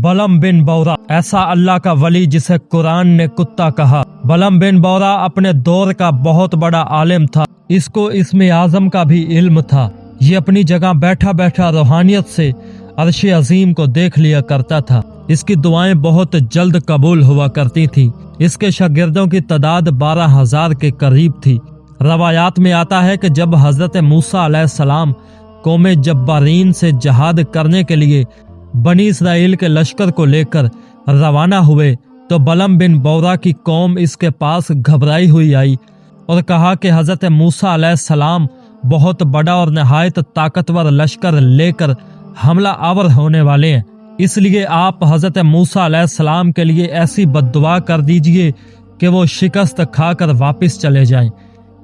بلم بن بورا ایسا اللہ کا ولی جسے قرآن نے کتا کہا۔ بلم بن بورا اپنے دور کا بہت بڑا عالم تھا، اس کو اسم اعظم کا بھی علم تھا۔ یہ اپنی جگہ بیٹھا بیٹھا روحانیت سے عرش عظیم کو دیکھ لیا کرتا تھا۔ اس کی دعائیں بہت جلد قبول ہوا کرتی تھیں۔ اس کے شاگردوں کی تعداد 12,000 کے قریب تھی۔ روایات میں آتا ہے کہ جب حضرت موسیٰ علیہ السلام قوم جبارین سے جہاد کرنے کے لیے بنی اسرائیل کے لشکر کو لے کر روانہ ہوئے تو بلم بن بورا کی قوم اس کے پاس گھبرائی ہوئی آئی اور کہا کہ حضرت موسیٰ علیہ السلام بہت بڑا اور نہایت طاقتور لشکر لے کر حملہ آور ہونے والے ہیں، اس لیے آپ حضرت موسیٰ علیہ السلام کے لیے ایسی بد دعا کر دیجئے کہ وہ شکست کھا کر واپس چلے جائیں،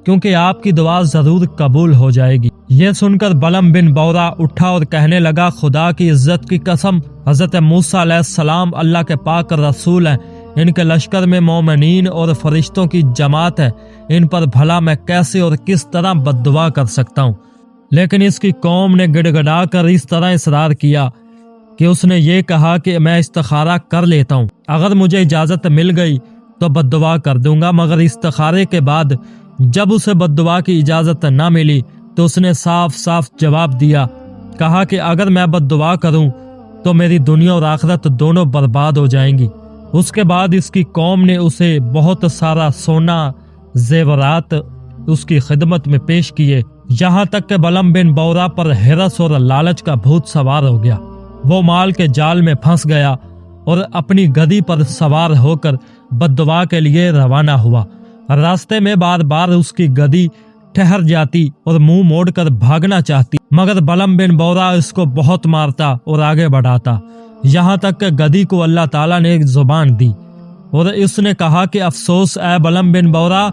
کیونکہ آپ کی دعا ضرور قبول ہو جائے گی۔ یہ سن کر بلم بن بورا اٹھا اور کہنے لگا، خدا کی عزت کی قسم، حضرت موسیٰ علیہ السلام اللہ کے پاک رسول ہیں، ان کے لشکر میں مومنین اور فرشتوں کی جماعت ہے، ان پر بھلا میں کیسے اور کس طرح بد دعا کر سکتا ہوں؟ لیکن اس کی قوم نے گڑ گڑا کر اس طرح اصرار کیا کہ اس نے یہ کہا کہ میں استخارہ کر لیتا ہوں، اگر مجھے اجازت مل گئی تو بد دعا کر دوں گا۔ مگر استخارے کے بعد جب اسے بد دعا کی اجازت نہ ملی تو اس نے صاف صاف جواب دیا، کہا کہ اگر میں بد دعا کروں تو میری دنیا اور آخرت دونوں برباد ہو جائیں گی۔ اس کے بعد اس کی قوم نے اسے بہت سارا سونا زیورات اس کی خدمت میں پیش کیے، یہاں تک کہ بلم بن بورا پر ہرس اور لالچ کا بھوت سوار ہو گیا۔ وہ مال کے جال میں پھنس گیا اور اپنی گدی پر سوار ہو کر بد دعا کے لیے روانہ ہوا۔ راستے میں بار بار اس کی گدی ٹھہر جاتی اور منہ موڑ کر بھاگنا چاہتی، مگر بلم بن بورا اس کو بہت مارتا اور آگے بڑھاتا، یہاں تک کہ گدی کو اللہ تعالیٰ نے ایک زبان دی اور اس نے کہا کہ افسوس اے بلم بن بورا،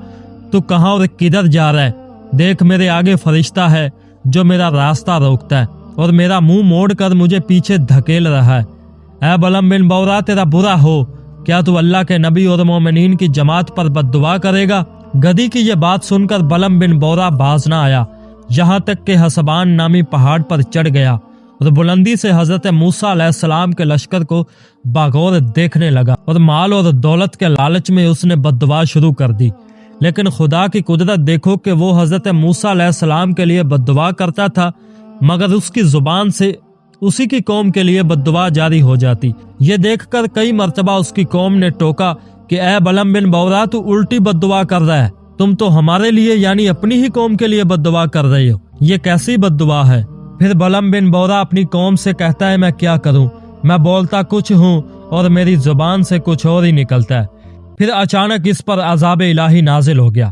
تو کہاں اور کدھر جا رہا ہے؟ دیکھ میرے آگے فرشتہ ہے جو میرا راستہ روکتا ہے اور میرا منہ موڑ کر مجھے پیچھے دھکیل رہا ہے۔ اے بلم بن بورا، تیرا برا ہو، کیا تو اللہ کے نبی اور مومنین کی جماعت پر بد دعا کرے گا؟ گدی کی یہ بات سن کر بلم بن بورا باز نہ آیا، یہاں تک کہ حسبان نامی پہاڑ پر چڑھ گیا اور بلندی سے حضرت موسیٰ علیہ السلام کے لشکر کو باغور دیکھنے لگا، اور مال اور دولت کے لالچ میں اس نے بد دعا شروع کر دی۔ لیکن خدا کی قدرت دیکھو کہ وہ حضرت موسیٰ علیہ السلام کے لیے بد دعا کرتا تھا، مگر اس کی زبان سے اسی کی قوم کے لیے بد دعا جاری ہو جاتی۔ یہ دیکھ کر کئی مرتبہ اس کی قوم نے ٹوکا کہ اے بلم بن بورا، تو الٹی بد دعا کر رہا ہے، تم تو ہمارے لیے یعنی اپنی ہی قوم کے لیے بد دعا کر رہے ہو، یہ کیسی بد دعا ہے؟ پھر بلم بن بورا اپنی قوم سے کہتا ہے، میں کیا کروں، میں بولتا کچھ ہوں اور میری زبان سے کچھ اور ہی نکلتا ہے۔ پھر اچانک اس پر عذاب الہی نازل ہو گیا،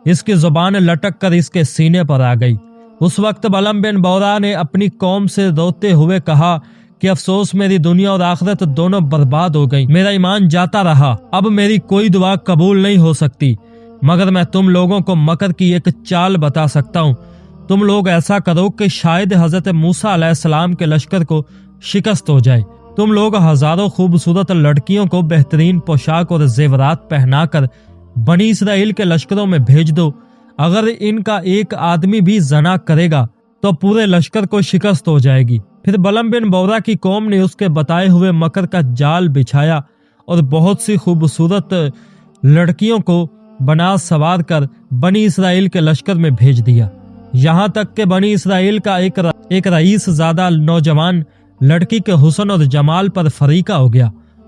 اس کی زبان لٹک کر اس کے سینے پر آ گئی۔ اس وقت بلم بن بورا نے اپنی قوم سے روتے ہوئے کہا کہ افسوس، میری دنیا اور آخرت دونوں برباد ہو گئی، میرا ایمان جاتا رہا، اب میری کوئی دعا قبول نہیں ہو سکتی، مگر میں تم لوگوں کو مکر کی ایک چال بتا سکتا ہوں۔ تم لوگ ایسا کرو کہ شاید حضرت موسیٰ علیہ السلام کے لشکر کو شکست ہو جائے۔ تم لوگ ہزاروں خوبصورت لڑکیوں کو بہترین پوشاک اور زیورات پہنا کر بنی اسرائیل کے لشکروں میں بھیج دو، اگر ان کا ایک آدمی بھی زنا کرے گا تو پورے لشکر کو شکست ہو جائے گی۔ پھر بلم بن بورا کی قوم نے اس کے بتائے ہوئے مکر کا جال بچھایا اور بہت سی خوبصورت لڑکیوں کو بنا سوار کر بنی اسرائیل کے لشکر میں بھیج دیا، یہاں تک کہ بنی اسرائیل کا ایک رئیس زادہ نوجوان لڑکی کے حسن اور جمال پر فریقہ ہو گیا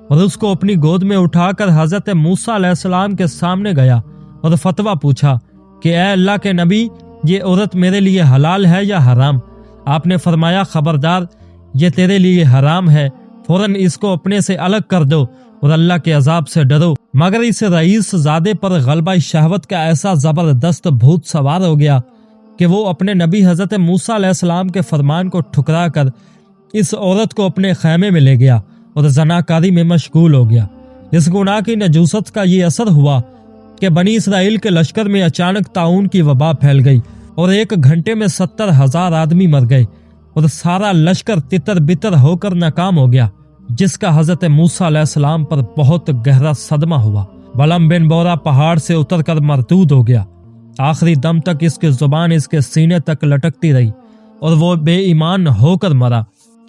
اور اس کو اپنی گود میں اٹھا کر حضرت موسیٰ علیہ السلام کے سامنے گیا اور فتویٰ پوچھا کہ اے اللہ کے نبی، یہ عورت میرے لیے حلال ہے یا حرام؟ آپ نے فرمایا، خبردار، یہ تیرے لیے حرام ہے، فوراً اس کو اپنے سے الگ کر دو اور اللہ کے عذاب سے ڈرو۔ مگر اس رئیس زادے پر غلبہ شہوت کا ایسا زبردست بھوت سوار ہو گیا کہ وہ اپنے نبی حضرت موسیٰ علیہ السلام کے فرمان کو ٹھکرا کر اس عورت کو اپنے خیمے میں لے گیا اور زناکاری میں مشغول ہو گیا۔ اس گناہ کی نجوست کا یہ اثر ہوا کہ بنی اسرائیل کے لشکر میں اچانک طاعون کی وبا پھیل گئی اور 1 گھنٹے میں 70,000 آدمی مر گئے اور سارا لشکر تتر بتر ہو کر ناکام ہو گیا، جس کا حضرت موسیٰ علیہ السلام پر بہت گہرا صدمہ ہوا۔ بلم بن بورا پہاڑ سے اتر کر مردود ہو گیا، آخری دم تک اس کی زبان اس کے سینے تک لٹکتی رہی اور وہ بے ایمان ہو کر مرا۔